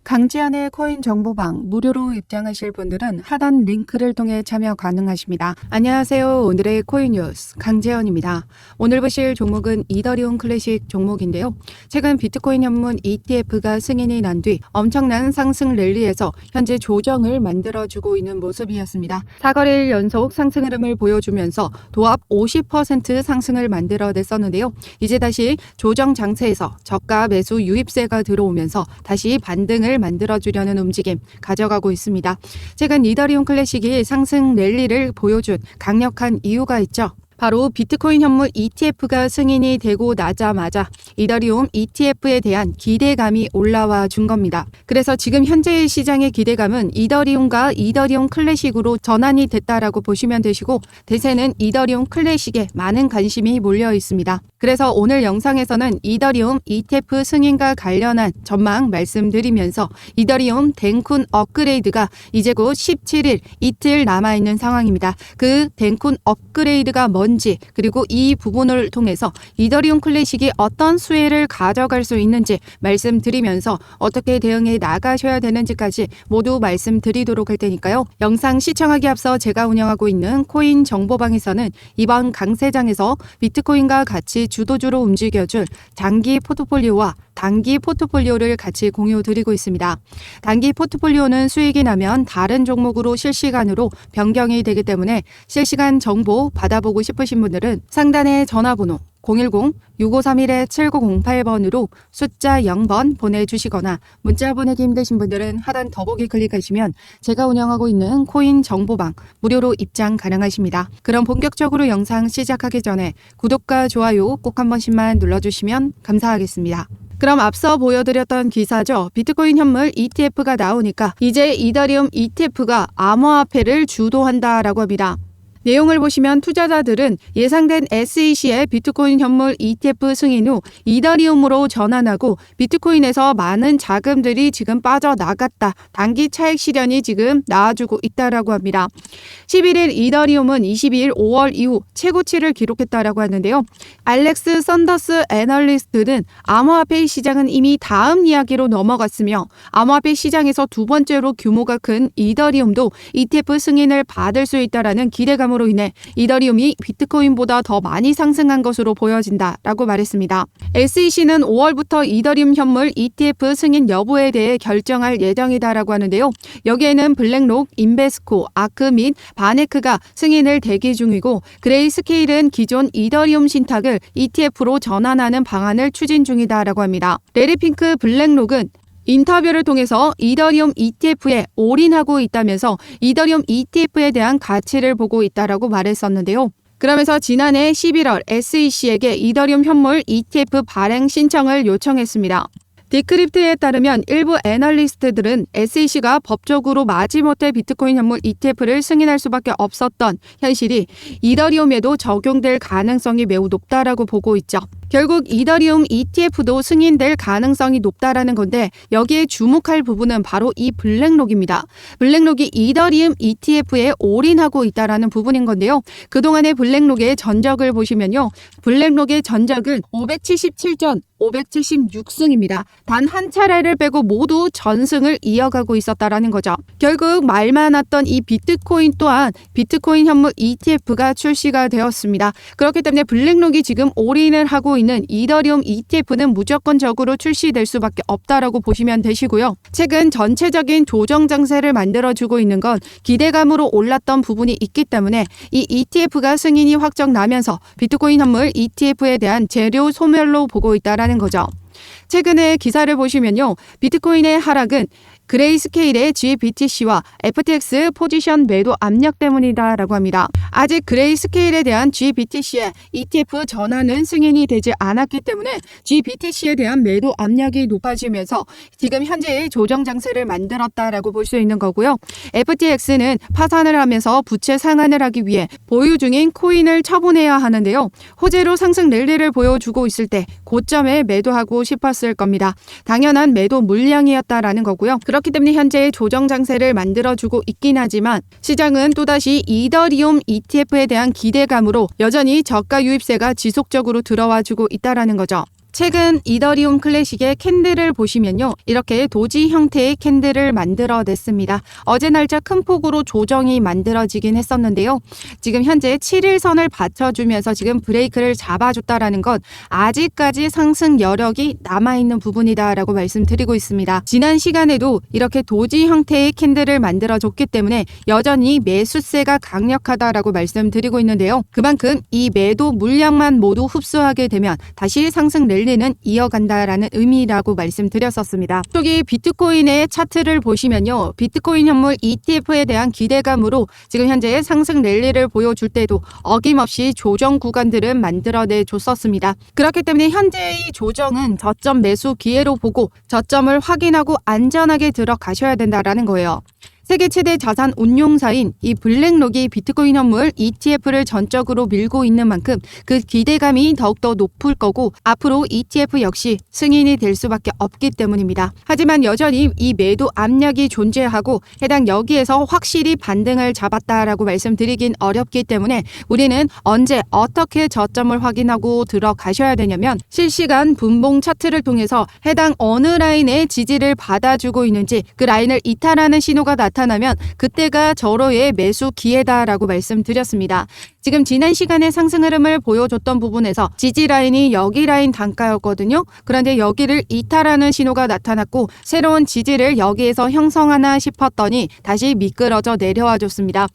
강지한의 코인 정보방 무료로 입장하실 분들은 하단 링크를 통해 참여 가능하십니다. 안녕하세요. 오늘의 코인 뉴스 강지현입니다. 오늘 보실 종목은 이더리움 클래식 종목인데요. 최근 비트코인 현물 ETF가 승인이 난 뒤 엄청난 상승 랠리에서 현재 조정을 만들어주고 있는 모습이었습니다. 4거래일 연속 상승 흐름을 보여주면서 도합 50% 상승을 만들어냈었는데요. 이제 다시 조정 장세에서 저가 매수 유입세가 들어오면서 다시 반등을 만들어주려는 움직임 가져가고 있습니다. 최근 이더리움 클래식이 상승 랠리를 보여준 강력한 이유가 있죠. 바로 비트코인 현물 ETF가 승인이 되고 나자마자 이더리움 ETF에 대한 기대감이 올라와 준 겁니다. 그래서 지금 현재의 시장의 기대감은 이더리움과 이더리움 클래식으로 전환이 됐다라고 보시면 되시고, 대세는 이더리움 클래식에 많은 관심이 몰려 있습니다. 그래서 오늘 영상에서는 이더리움 ETF 승인과 관련한 전망 말씀드리면서 이더리움 덴쿤 업그레이드가 이제 곧 17일 이틀 남아있는 상황입니다. 그 덴쿤 업그레이드가 뭔지, 그리고 이 부분을 통해서 이더리움 클래식이 어떤 수혜를 가져갈 수 있는지 말씀드리면서 어떻게 대응해 나가셔야 되는지까지 모두 말씀드리도록 할 테니까요. 영상 시청하기 앞서 제가 운영하고 있는 코인 정보방에서는 이번 강세장에서 비트코인과 같이 주도주로 움직여줄 장기 포트폴리오와 단기 포트폴리오를 같이 공유드리고 있습니다. 단기 포트폴리오는 수익이 나면 다른 종목으로 실시간으로 변경이 되기 때문에 실시간 정보 받아보고 싶으신 분들은 상단의 전화번호 010-6531-7908번으로 숫자 0번 보내주시거나 문자 보내기 힘드신 분들은 하단 더보기 클릭하시면 제가 운영하고 있는 코인 정보방 무료로 입장 가능하십니다. 그럼 본격적으로 영상 시작하기 전에 구독과 좋아요 꼭 한 번씩만 눌러주시면 감사하겠습니다. 그럼 앞서 보여드렸던 기사죠. 비트코인 현물 ETF가 나오니까 이제 이더리움 ETF가 암호화폐를 주도한다라고 합니다. 내용을 보시면 투자자들은 예상된 SEC의 비트코인 현물 ETF 승인 후 이더리움으로 전환하고 비트코인에서 많은 자금들이 지금 빠져나갔다. 단기 차익 실현이 지금 나와주고 있다라고 합니다. 11일 이더리움은 22일 5월 이후 최고치를 기록했다라고 하는데요. 알렉스 썬더스 애널리스트는 암호화폐 시장은 이미 다음 이야기로 넘어갔으며 암호화폐 시장에서 두 번째로 규모가 큰 이더리움도 ETF 승인을 받을 수 있다라는 기대감으로 인해 이더리움이 비트코인보다 더 많이 상승한 것으로 보여진다라고 말했습니다. SEC는 5월부터 이더리움 현물 ETF 승인 여부에 대해 결정할 예정이다라고 하는데요. 여기에는 블랙록, 인베스코, 아크 및 바네크가 승인을 대기 중이고, 그레이스케일은 기존 이더리움 신탁을 ETF로 전환하는 방안을 추진 중이다라고 합니다. 레리핑크 블랙록은 인터뷰를 통해서 이더리움 ETF에 올인하고 있다면서 이더리움 ETF에 대한 가치를 보고 있다라고 말했었는데요. 그러면서 지난해 11월 SEC에게 이더리움 현물 ETF 발행 신청을 요청했습니다. 디크립트에 따르면 일부 애널리스트들은 SEC가 법적으로 마지못해 비트코인 현물 ETF를 승인할 수밖에 없었던 현실이 이더리움에도 적용될 가능성이 매우 높다라고 보고 있죠. 결국 이더리움 ETF도 승인될 가능성이 높다라는 건데, 여기에 주목할 부분은 바로 이 블랙록입니다. 블랙록이 이더리움 ETF에 올인하고 있다라는 부분인 건데요. 그동안의 블랙록의 전적을 보시면요. 블랙록의 전적은 577전 576승입니다. 단 한 차례를 빼고 모두 전승을 이어가고 있었다라는 거죠. 결국 말 많았던 이 비트코인 또한 비트코인 현물 ETF가 출시가 되었습니다. 그렇기 때문에 블랙록이 지금 올인을 하고 있는 이더리움 ETF는 무조건적으로 출시될 수밖에 없다라고 보시면 되시고요. 최근 전체적인 조정 장세를 만들어주고 있는 건 기대감으로 올랐던 부분이 있기 때문에 이 ETF가 승인이 확정 나면서 비트코인 현물 ETF에 대한 재료 소멸로 보고 있다라는 거죠. 최근에 기사를 보시면요. 비트코인의 하락은 그레이스케일의 GBTC와 FTX 포지션 매도 압력 때문이다라고 합니다. 아직 그레이스케일에 대한 GBTC의 ETF 전환은 승인이 되지 않았기 때문에 GBTC에 대한 매도 압력이 높아지면서 지금 현재의 조정 장세를 만들었다라고 볼 수 있는 거고요. FTX는 파산을 하면서 부채 상환을 하기 위해 보유 중인 코인을 처분해야 하는데요. 호재로 상승 랠리를 보여주고 있을 때 고점에 매도하고 싶었을 겁니다. 당연한 매도 물량이었다라는 거고요. 그렇기 때문에 현재 조정 장세를 만들어주고 있긴 하지만 시장은 또다시 이더리움 ETF에 대한 기대감으로 여전히 저가 유입세가 지속적으로 들어와주고 있다는 거죠. 최근 이더리움 클래식의 캔들을 보시면요. 이렇게 도지 형태의 캔들을 만들어냈습니다. 어제 날짜 큰 폭으로 조정이 만들어지긴 했었는데요. 지금 현재 7일선을 받쳐주면서 지금 브레이크를 잡아줬다라는 것, 아직까지 상승 여력이 남아있는 부분이다라고 말씀드리고 있습니다. 지난 시간에도 이렇게 도지 형태의 캔들을 만들어줬기 때문에 여전히 매수세가 강력하다라고 말씀드리고 있는데요. 그만큼 이 매도 물량만 모두 흡수하게 되면 다시 상승 랠리는 이어간다라는 의미라고 말씀드렸었습니다. 여기 비트코인의 차트를 보시면요. 비트코인 현물 ETF에 대한 기대감으로 지금 현재 상승 랠리를 보여줄 때도 어김없이 조정 구간들은 만들어내 줬었습니다. 그렇기 때문에 현재의 조정은 저점 매수 기회로 보고 저점을 확인하고 안전하게 들어가셔야 된다라는 거예요. 세계 최대 자산 운용사인 이 블랙록이 비트코인 현물 ETF를 전적으로 밀고 있는 만큼 그 기대감이 더욱더 높을 거고 앞으로 ETF 역시 승인이 될 수밖에 없기 때문입니다. 하지만 여전히 이 매도 압력이 존재하고 해당 여기에서 확실히 반등을 잡았다라고 말씀드리긴 어렵기 때문에 우리는 언제 어떻게 저점을 확인하고 들어가셔야 되냐면 실시간 분봉 차트를 통해서 해당 어느 라인의 지지를 받아주고 있는지 그 라인을 이탈하는 신호가 나타나면 그때가 절호의 매수 기회다라고 말씀드렸습니다. 지금 지난 시간에 상승 흐름을 보여줬던 부분에서 지지 라인이 여기 라인 단가였거든요. 그런데 여기를 이탈하는 신호가 나타났고 새로운 지지를 여기에서 형성하나 싶었더니 다시 미끄러져 내려와 줬습니다.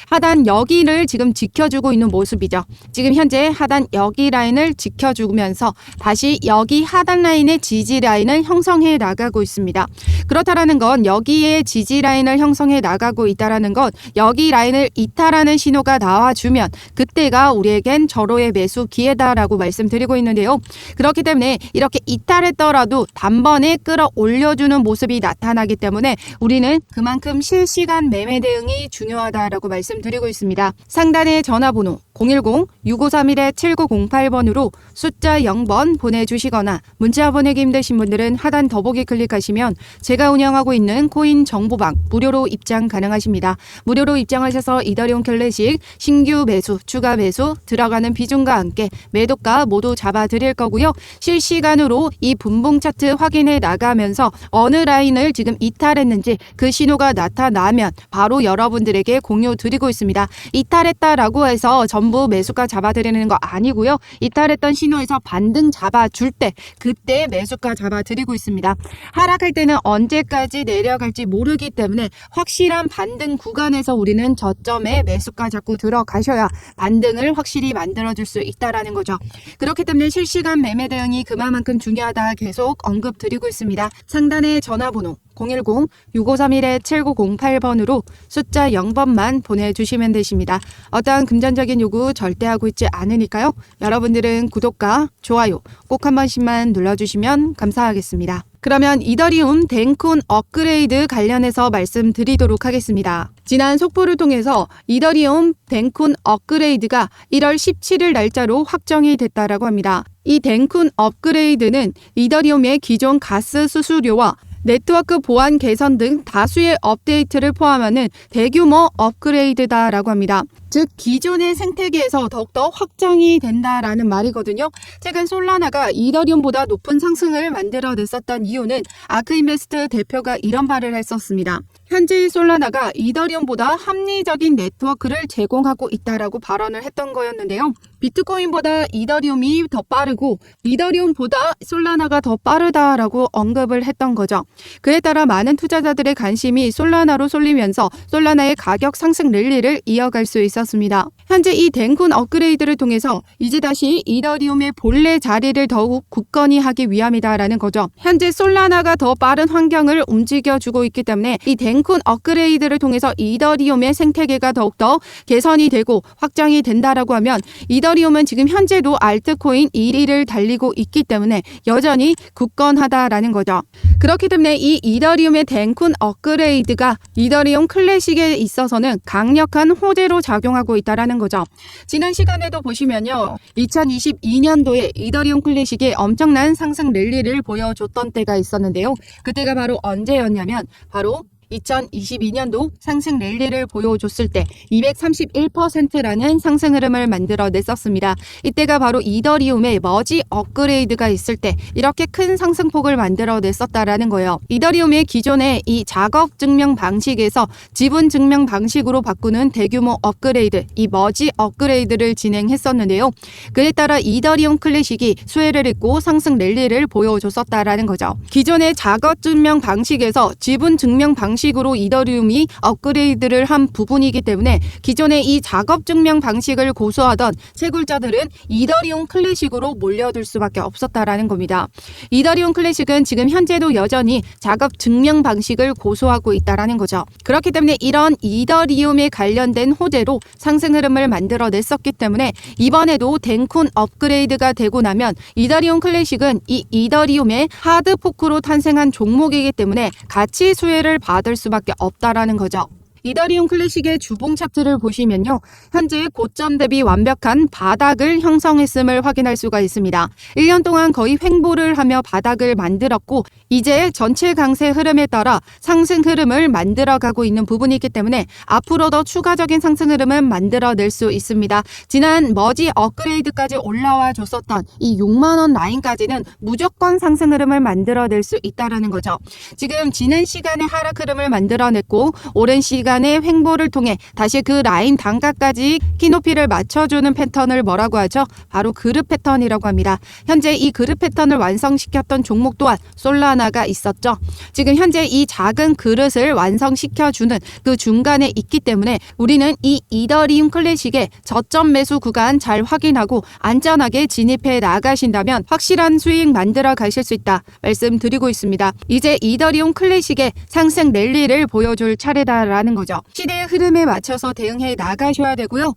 하단 여기를 지금 지켜주고 있는 모습이죠. 지금 현재 하단 여기 라인을 지켜주면서 다시 여기 하단 라인의 지지 라인을 형성해 나가고 있습니다. 그렇다라는 건 여기에 지지 라인을 형성해 나가고 있다라는 것, 여기 라인을 이탈하는 신호가 나와주면 그때가 우리에겐 절호의 매수 기회다라고 말씀드리고 있는데요. 그렇기 때문에 이렇게 이탈했더라도 단번에 끌어올려주는 모습이 나타나기 때문에 우리는 그만큼 실시간 매매 대응이 중요하다라고 말씀드리고 있습니다. 상단의 전화번호 010-6531-7908번으로 숫자 0번 보내주시거나 문자 보내기 힘드신 분들은 하단 더보기 클릭하시면 제가 운영하고 있는 코인 정보방 무료로 입장 가능하십니다. 무료로 입장하셔서 이더리움 클래식 신규 매수, 추가 매수 들어가는 비중과 함께 매도가 모두 잡아드릴 거고요. 실시간으로 이 분봉 차트 확인해 나가면서 어느 라인을 지금 이탈했는지 그 신호가 나타나면 바로 여러분들에게 공유 드리고 있습니다. 이탈했다라고 해서 전부 매수가 잡아드리는 거 아니고요. 이탈했던 신호에서 반등 잡아줄 때 그때 매수가 잡아드리고 있습니다. 하락할 때는 언제까지 내려갈지 모르기 때문에 확실한 반등 구간에서 우리는 저점에 매수가 잡고 들어가셔야 반등을 확실히 만들어줄 수 있다라는 거죠. 그렇기 때문에 실시간 매매 대응이 그만큼 중요하다 계속 언급드리고 있습니다. 상단의 전화번호 010-6531-7908번으로 숫자 0번만 보내주시면 되십니다. 어떠한 금전적인 요구 절대 하고 있지 않으니까요. 여러분들은 구독과 좋아요 꼭 한 번씩만 눌러주시면 감사하겠습니다. 그러면 이더리움 덴쿤 업그레이드 관련해서 말씀드리도록 하겠습니다. 지난 속보를 통해서 이더리움 덴쿤 업그레이드가 1월 17일 날짜로 확정이 됐다라고 합니다. 이 덴쿤 업그레이드는 이더리움의 기존 가스 수수료와 네트워크 보안 개선 등 다수의 업데이트를 포함하는 대규모 업그레이드다라고 합니다. 즉 기존의 생태계에서 더욱더 확장이 된다라는 말이거든요. 최근 솔라나가 이더리움보다 높은 상승을 만들어냈었던 이유는 아크인베스트 대표가 이런 말을 했었습니다. 현재 솔라나가 이더리움보다 합리적인 네트워크를 제공하고 있다라고 발언을 했던 거였는데요. 비트코인보다 이더리움이 더 빠르고 이더리움보다 솔라나가 더 빠르다라고 언급을 했던 거죠. 그에 따라 많은 투자자들의 관심이 솔라나로 쏠리면서 솔라나의 가격 상승 랠리를 이어갈 수 있었습니다. 현재 이 덴쿤 업그레이드를 통해서 이제 다시 이더리움의 본래 자리를 더욱 굳건히 하기 위함이다라는 거죠. 현재 솔라나가 더 빠른 환경을 움직여주고 있기 때문에 이 덴쿤 업그레이드를 통해서 이더리움의 생태계가 더욱더 개선이 되고 확장이 된다라고 하면 이더리움은 지금 현재도 알트코인 1위를 달리고 있기 때문에 여전히 굳건하다라는 거죠. 그렇기 때문에 이 이더리움의 덴쿤 업그레이드가 이더리움 클래식에 있어서는 강력한 호재로 작용하고 있다라는 거죠. 지난 시간에도 보시면요. 2022년도에 이더리움 클래식이 엄청난 상승 랠리를 보여줬던 때가 있었는데요. 그때가 바로 언제였냐면 바로 2022년도 상승 랠리를 보여줬을 때 231%라는 상승 흐름을 만들어냈었습니다. 이때가 바로 이더리움의 머지 업그레이드가 있을 때 이렇게 큰 상승폭을 만들어냈었다라는 거예요. 이더리움의 기존의 이 작업 증명 방식에서 지분 증명 방식으로 바꾸는 대규모 업그레이드, 이 머지 업그레이드를 진행했었는데요. 그에 따라 이더리움 클래식이 수혜를 잇고 상승 랠리를 보여줬었다라는 거죠. 기존의 작업 증명 방식에서 지분 증명 방식으로 이더리움이 업그레이드를 한 부분이기 때문에 기존의 이 작업 증명 방식을 고수하던 채굴자들은 이더리움 클래식으로 몰려들 수밖에 없었다라는 겁니다. 이더리움 클래식은 지금 현재도 여전히 작업 증명 방식을 고수하고 있다라는 거죠. 그렇기 때문에 이런 이더리움에 관련된 호재로 상승 흐름을 만들어냈었기 때문에 이번에도 덴쿤 업그레이드가 되고 나면 이더리움 클래식은 이 이더리움의 하드 포크로 탄생한 종목이기 때문에 가치 수혜를 받을 수밖에 없다라는 거죠. 이더리움 클래식의 주봉 차트를 보시면요. 현재 고점 대비 완벽한 바닥을 형성했음을 확인할 수가 있습니다. 1년 동안 거의 횡보를 하며 바닥을 만들었고 이제 전체 강세 흐름에 따라 상승 흐름을 만들어가고 있는 부분이기 때문에 앞으로 더 추가적인 상승 흐름을 만들어낼 수 있습니다. 지난 머지 업그레이드까지 올라와 줬었던 이 6만원 라인까지는 무조건 상승 흐름을 만들어낼 수 있다는 거죠. 지금 지난 시간에 하락 흐름을 만들어냈고 오랜 시간의 횡보를 통해 다시 그 라인 단가까지 키높이를 맞춰주는 패턴을 뭐라고 하죠? 바로 그룹 패턴이라고 합니다. 현재 이 그룹 패턴을 완성시켰던 종목 또한 솔라나가 있었죠. 지금 현재 이 작은 그릇을 완성시켜주는 그 중간에 있기 때문에 우리는 이 이더리움 클래식의 저점 매수 구간 잘 확인하고 안전하게 진입해 나가신다면 확실한 수익 만들어 가실 수 있다 말씀드리고 있습니다. 이제 이더리움 클래식의 상승 랠리를 보여줄 차례다라는 거죠. 시대의 흐름에 맞춰서 대응해 나가셔야 되고요.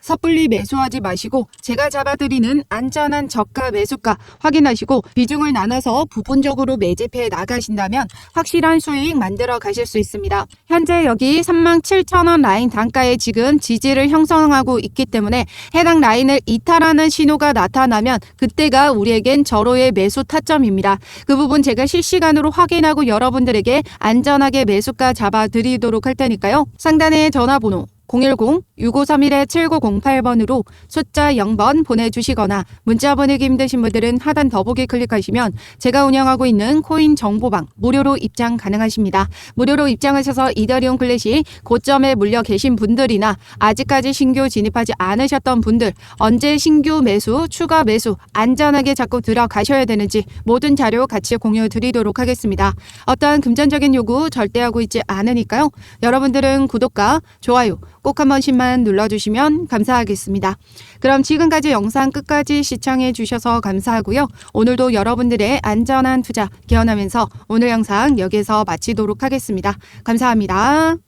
섣불리 매수하지 마시고 제가 잡아드리는 안전한 저가 매수가 확인하시고 비중을 나눠서 부분적으로 매집해 나가신다면 확실한 수익 만들어 가실 수 있습니다. 현재 여기 37,000원 라인 단가에 지금 지지를 형성하고 있기 때문에 해당 라인을 이탈하는 신호가 나타나면 그때가 우리에겐 절호의 매수 타점입니다. 그 부분 제가 실시간으로 확인하고 여러분들에게 안전하게 매수가 잡아드리도록 할 테니까요. 상단에 전화번호 010-6531-7908번으로 숫자 0번 보내주시거나 문자 보내기 힘드신 분들은 하단 더보기 클릭하시면 제가 운영하고 있는 코인 정보방 무료로 입장 가능하십니다. 무료로 입장하셔서 이더리움 클래식 고점에 물려 계신 분들이나 아직까지 신규 진입하지 않으셨던 분들 언제 신규 매수, 추가 매수 안전하게 잡고 들어가셔야 되는지 모든 자료 같이 공유 드리도록 하겠습니다. 어떠한 금전적인 요구 절대 하고 있지 않으니까요. 여러분들은 구독과 좋아요 꼭 한 번씩만 눌러주시면 감사하겠습니다. 그럼 지금까지 영상 끝까지 시청해 주셔서 감사하고요. 오늘도 여러분들의 안전한 투자 기원하면서 오늘 영상 여기서 마치도록 하겠습니다. 감사합니다.